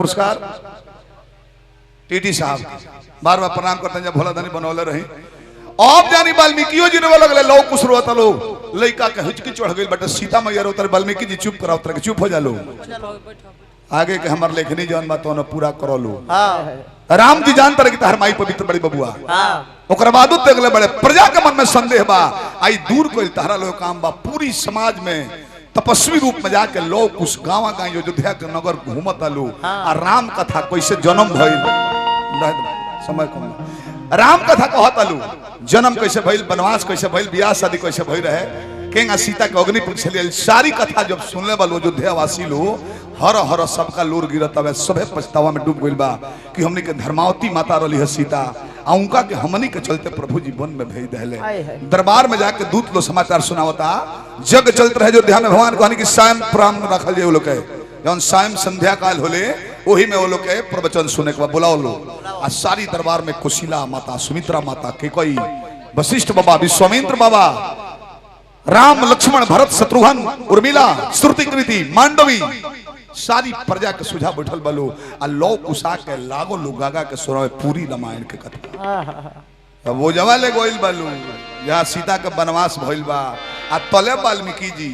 पुरस्कार टीटी साहब बार बार प्रणाम करते हैं। जब भोला दानी बनौले रही अब जानी वाल्मीकियों जी ने लगले लो कुछ रोता लो लड़का के हिचकी चढ़ गई बट सीता मैया रोतर वाल्मीकि जी चुप कराओ तर चुप हो जा लो आगे के हमार लेखनी जौन बात तो पूरा करो लो। राम जी जानते रहे कि हर माई पवित्र बड़ी बबुआ ओकर बाद तक बड़े प्रजा के मन में संदेह बा आई दूर कोई तहरा लो काम बा पूरी समाज में तपस्वी रूप में जाके लोग कुछ गाँव गाँव अयोध्या के नगर घूमत आलू आ राम कथा कैसे जन्म भइल समय कम राम कथा कहत आलू जन्म कैसे भइल वनवास कैसे भइल ब्याह शादी कैसे भइल रहे केंगा सीता के अग्नि परीक्षा सारी कथा जब सुनले वालो अयोध्या वासी लो हर हर सबका लोर गिरत हवे सभे पछतावा में डूब गइल बा कि हमनी के धर्मावती माता रही है सीता आ उनका के हमनी के चलते प्रभु जी वन में भेज देले दरबार में जाके दूत लो समाचार सुनावता जग चलत रहे अयोध्या में भगवान कहनी कि सायं प्राम रखल जे लोग के जौन सायं संध्या काल होले वही में वो लोग के प्रवचन सुने के बाद बुलाओ लो आ सारी दरबार में कुशीला माता सुमित्रा माता केकई वशिष्ठ बाबा विश्वामित्र बाबा राम लक्ष्मण भरत शत्रुघ्न उर्मिला श्रुति कृति मांडवी सारी प्रजा के सुझा बैठल बलो आ लौ कुशा के लागो लुगागा के सुनावे पूरी रामायण के कथा। अब वो जवा ले गोइल बालू जहाँ सीता के वनवास भइल बा आ तले वाल्मीकि जी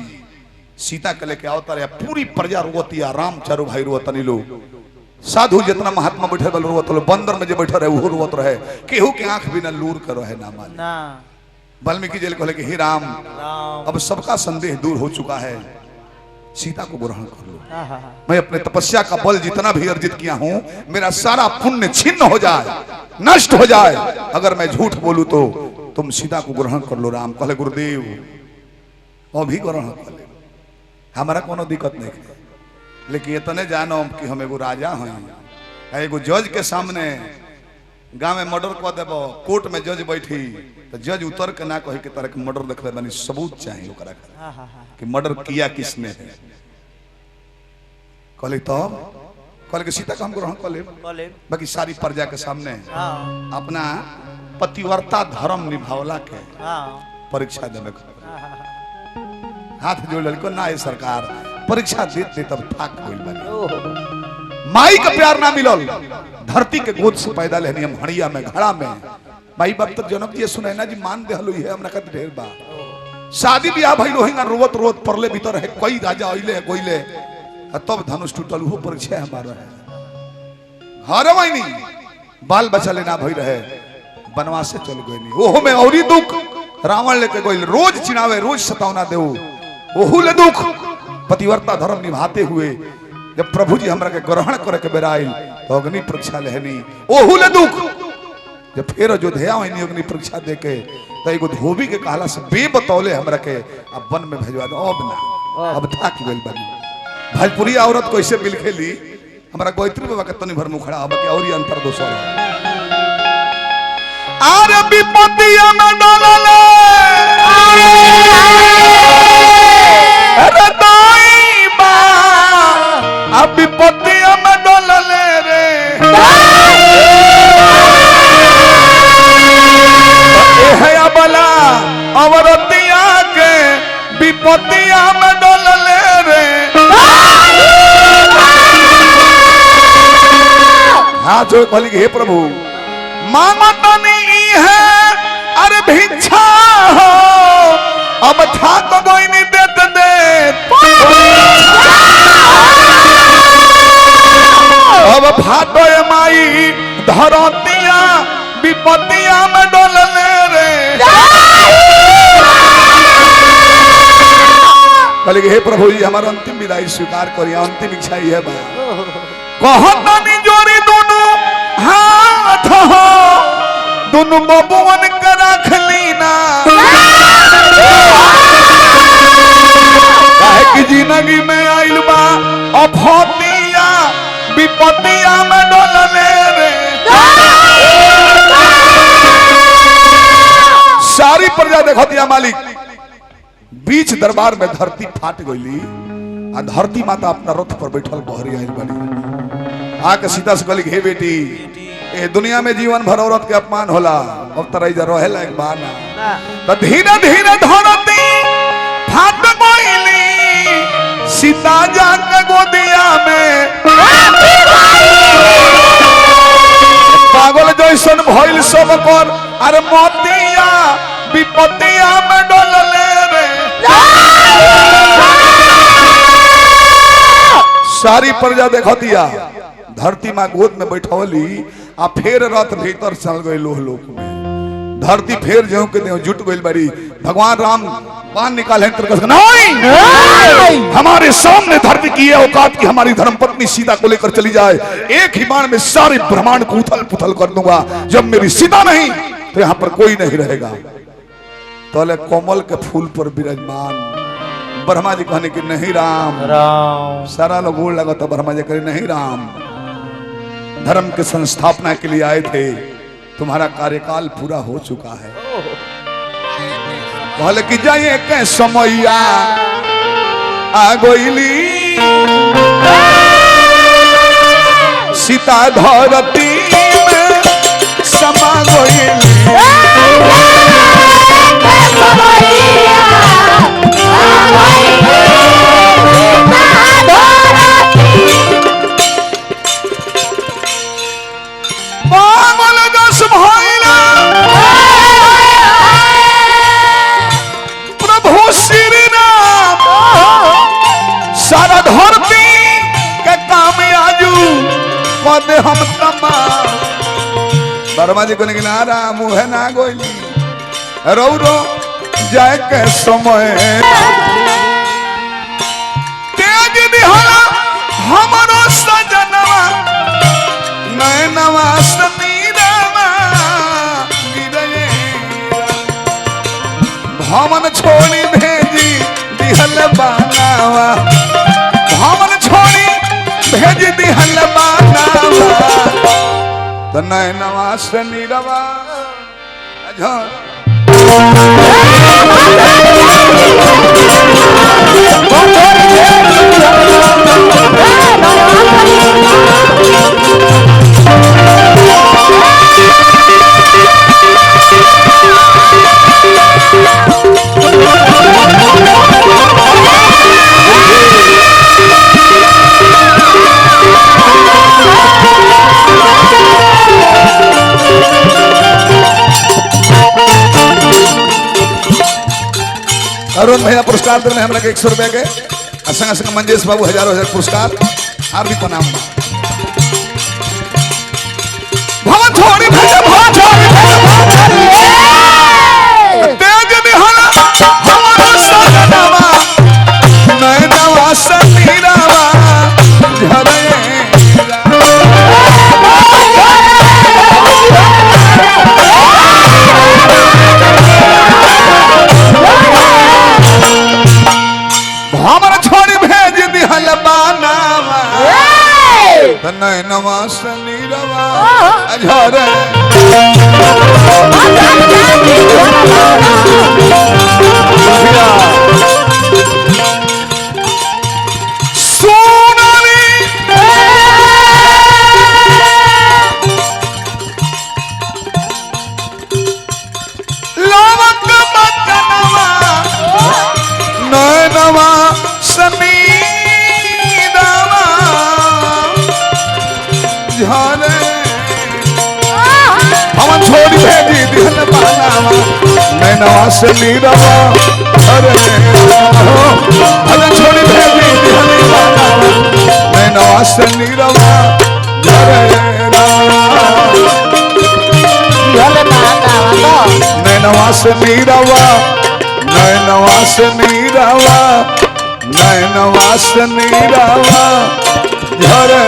सीता के लेके आवता रहे पूरी प्रजा रोवती आ राम चारू भाई रोवतनी लो साधु जितना महात्मा बैठे बल रोवत लो बंदर में जो बैठे रहे वो रोवत रहे केहू के आंख बिना लूर कर रहे ना मान वाल्मीकि जी कहले कि हे राम अब सबका संदेह दूर हो चुका है सीता को ग्रहण कर लो मैं अपने तपस्या का बल जितना भी अर्जित किया हूं मेरा सारा पुण्य छिन्न हो जाए नष्ट हो जाए अगर मैं झूठ बोलूं तो तुम सीता को ग्रहण कर लो। राम कहले गुरुदेव वो भी ग्रहण कर ले हमारा कोनो दिक्कत नहीं है लेकिन इतने जानो कि हम एगो राजा हैं एगो जज के सामने गाँव में मर्डर कर देव कोर्ट में जज बैठी तो जज उतर के ना कही कि तरह के मर्डर देख ले सबूत चाहिए कि मर्डर किया किसने है कहले तब कहले कि सीता का हम ग्रहण कर ले बाकी सारी प्रजा के सामने अपना पतिव्रता धर्म निभावला के परीक्षा देवे हाथ जोड़ लड़को ना है सरकार परीक्षा देते तब थाक होइल बानी माई का प्यार ना मिलल धरती के गोद से पैदा लेनी हम हड़िया में घड़ा में माई बाप तक जनक जी सुने ना जी मान दे हलो है हमरा का ढेर बा शादी ब्याह भइल होइगा रोवत रोवत परले भीतर है कई राजा आइले कोइले तब धनुष टूटल हो परीक्षा हमारा है घर वाइनी बाल बच्चा लेना भई रहे वनवास से चल गइनी ओहो में औरी दुख रावण लेके गइल रोज चिनावे रोज सतावना देऊ ओहू ले दुख पतिव्रता धर्म निभाते हुए जब प्रभु जी हमरा के ग्रहण करे के बेराइल तो अग्नि परीक्षा लेहनी ओहू ले दुख जब फिर अयोध्या होइनी अग्नि परीक्षा देके तो एगो धोबी के कहला से बेबतौले हमरा के अब वन में भेजवा दो अब ना अब थाक गइल बनी भोजपुरी औरत कैसे मिल खेली हमरा गोयत्री बाबा के तनी भर मुखड़ा अब के और अंतर दोसर आरे विपत्तिया में डलले अरे दाई बा अब विपत्तिया में डलले रे है बला अवरतिया के विपत्तिया में डलले रे हाँ जो कहली हे प्रभु मांगतनी है अरे भिक्षा हो अब ठाक कोई नहीं देत दे अब फाटो माई धरतिया विपत्तिया में डोलले रे कहले हे प्रभु जी हमारा अंतिम विदाई स्वीकार करिए अंतिम इच्छा ही है बा कहतनी जोरी दोनों हाथ हो दोनों बबुवन का रख लीना काहे कि जिंदगी में आइल बा अफतिया विपत्तिया में डोलले रे सारी प्रजा देखतिया मालिक बीच दरबार में धरती फाट गईली आ धरती माता अपना रथ पर बैठल बहरी आइल बनी आके सीता से कहली हे बेटी ए दुनिया में जीवन भर औरत के अपमान होला अब तरह जा रहे लायक बाना तो धीरे धीरे धरती फाट गईली सीता जाके गोदिया में भइल सब कर अरे मोतिया विपतिया में डोलले रे सारी प्रजा देखतिया धरती माँ गोद में बैठौली आ फिर रथ भीतर चल गए लोक में धरती फिर ज्यों के त्यों जुट गई बड़ी भगवान राम बाण निकाले नहीं हमारे सामने धरती की औकात की हमारी धर्मपत्नी सीता को लेकर चली जाए एक ही बाण में सारे ब्रह्मांड को उथल पुथल कर दूंगा जब मेरी सीता नहीं तो यहाँ पर कोई नहीं रहेगा तो कोमल के फूल पर विराजमान ब्रह्मा जी कहने की नहीं राम राम सारा लोग गोड़ लगा तो ब्रह्मा जी करे नहीं राम धर्म के संस्थापना के लिए आए थे तुम्हारा कार्यकाल पूरा हो चुका है कहले कि जाइए के समैया आ गईली सीता धरती में समा गईली प्रभु श्री राम सारा धरती के काम आजू पद हम तमाम वर्मा जी को निकला राम है ना गोली रो रो जाए के समय तेज दिहला हमारो सजनवा नैनवा समीरवा गिरे भवन छोड़ी भेजी दिहल बानावा भवन छोड़ी भेजी दिहल बानावा तो नैनवा समीरवा अरुण भैया पुरस्कार दे हमरा के 100 रुपया के संग संग मंजेश बाबू हजारों हजार पुरस्कार आप भी प्रणाम भवन छोड़ी भेजे भवन छोड़ी तेज दिहला हमारा सजनवा नैनवा समीरवा झरे नैनवा समीरवा झरे सोनाली लवक बदनवा नैनवा समीरवा हमन छोड़ी भेजी दिहल बानावा नैनवा समीरवा अरे हमन छोड़ी भेजी दिहल बानावा नैनवा समीरवा अरे नैनवा समीरवा नैनवा समीरवा नैनवा समीरवा झरे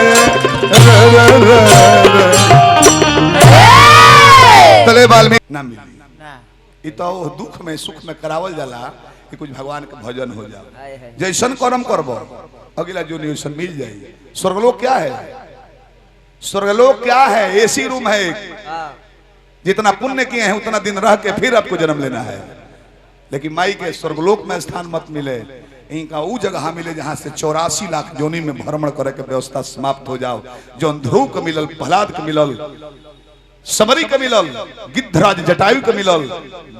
तले बाल में ना मिली तो दुख में सुख में करावल जाला कि कुछ भगवान के भजन हो जाए जैसन कर्म करबो अगला जो वैसन मिल जाए स्वर्गलोक क्या है स्वर्गलोक क्या है एसी रूम है जितना पुण्य किए हैं उतना दिन रह के फिर आपको जन्म लेना है लेकिन माई के स्वर्गलोक में स्थान मत मिले इनका वो जगह मिले जहां से 84 लाख जोनी में भ्रमण करे के व्यवस्था समाप्त हो जाओ जो ध्रुव के मिलल प्रहलाद के मिलल समरी के मिलल गिद्धराज जटायु के मिलल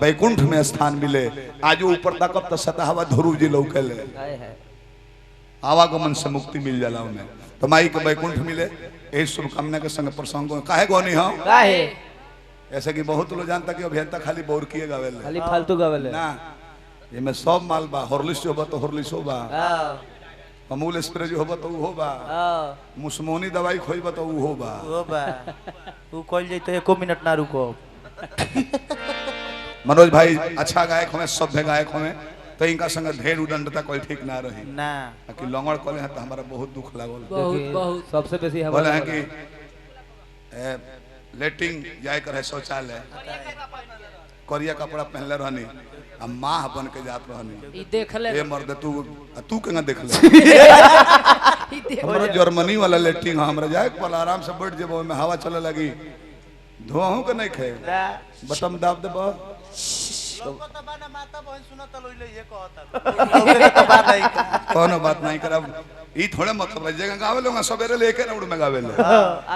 बैकुंठ में स्थान मिले आज ऊपर तक तो सतहवा ध्रुव जी लौकल आवागमन से मुक्ति मिल जाला उन्हें तो माई के बैकुंठ मिले यही शुभकामना के संग प्रसंग काहे गौनी हो काहे ऐसे कि बहुत लोग जानता कि अभियंता खाली बोर किए गावेले खाली फालतू गावेले ना, ये में सब माल बा। हॉर्लिक्स जो होबा तो हॉर्लिक्स होबा, अमूल स्प्रे जो होबा तो वो होबा, मुस्मोनी दवाई खोइबा तो वो होबा। तू कॉल जाई तो 1 मिनट ना रुको। मनोज भाई अच्छा गायक हमें, सभ्य गायक हमें, तो इनका संग ढेर उदंडता कोई ठीक ना रही ना कि लंगड़ कले हैं तो हमारा बहुत दुख लागल। बहुत बहुत सबसे बेसी बोले हैं कि लेटिंग जाए कर है शौचालय, करिया कपड़ा पहनले रहनी, हम माँ बन के जात रहनी। ई देख ले ये मर्द तू केना देख ले हमरा जर्मनी वाला लेटिंग हमरा जाए पर आराम से बैठ जेबो में हवा चले लगी, धुआं के नहीं खे बटम दाब देबो कोनो बात नहीं करब। ई थोड़े मतलब है जगह गावे लोग सवेरे लेके ना उड़ में गावे ले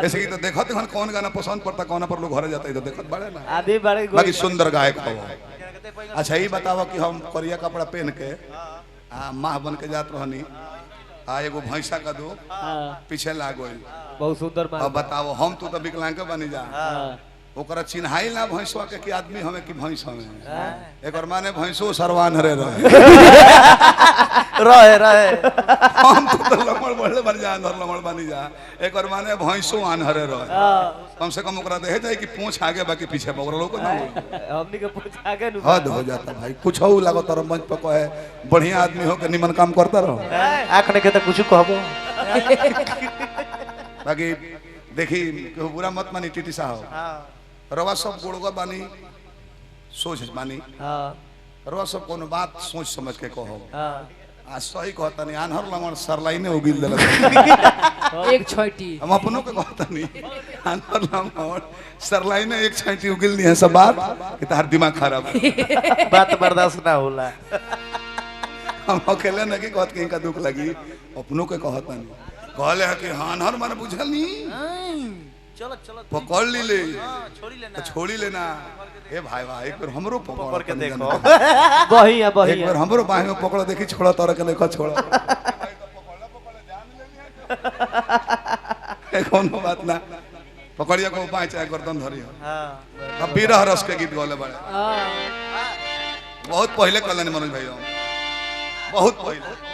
ऐसे की तो देखत हन कौन गाना पसंद पड़ता कौन पर लोग घर जाता है तो देखत बड़े ना आदि बड़े बाकी सुंदर गायक हो। अच्छा ये बताओ कि हम करिया कपड़ा पहन के माह बन के जात रहनी, एगो भैंसा का दो पीछे लाग गइल, बहुत सुंदर बात। अब बताओ हम तू तो विकलांग के बनी जा, ओकरा चिन्हाई ना भैंसवा के कि आदमी हमें कि भैंस हमें। एक माने भैंसो सरवान हरे रहे हम तो लमड़ बढ़ले बन जा, अंदर लमड़ बनी जा। एक माने भैंसो आनहरे रहे, कम से कम ओकरा देखे जाए कि पूंछ आगे बाकी पीछे बगल लोग ना हमनी के पूछ आगे नु हद हो जाता भाई। कुछ हो लागो तर मंच पर कहे बढ़िया आदमी हो के निमन काम करता रहो, आंख ने के तो कुछ कहबो। बाकी देखी केहू बुरा मत मानी टीटी साहब, रवा सब गुड़गा बानी सोच बानी, रवा सब कोनो बात सोच समझ के कहो। आ सही कहता नहीं, आनहर लमण सरलाई ने उगिल देलक एक छोटी हम अपनों के कहता नहीं, आनहर लमण सरलाई ने एक छांटी उगिल दी है सब बात कि तार दिमाग खराब है। बात बर्दाश्त ना होला। हम अकेले नहीं कहत कि इनका दुख लगी, अपनों के कहता नहीं। कहले है कि आनहर माने बुझल नहीं, चलो चलो पकड़ ली ले छोड़ी लेना, छोड़ी लेना। ए भाई भाई एक बार हमरो पकड़ के देखो। बही है बही एक बार हमरो बाह में पकड़ देखी छोड़ा तोरा के देखो छोड़ा कोनो बात ना, पकड़िया को बाह चाहे गर्दन धरियो। हां अब विरह रस के गीत गौले बड़े बहुत पहले कलन मनोज भाई, बहुत पहले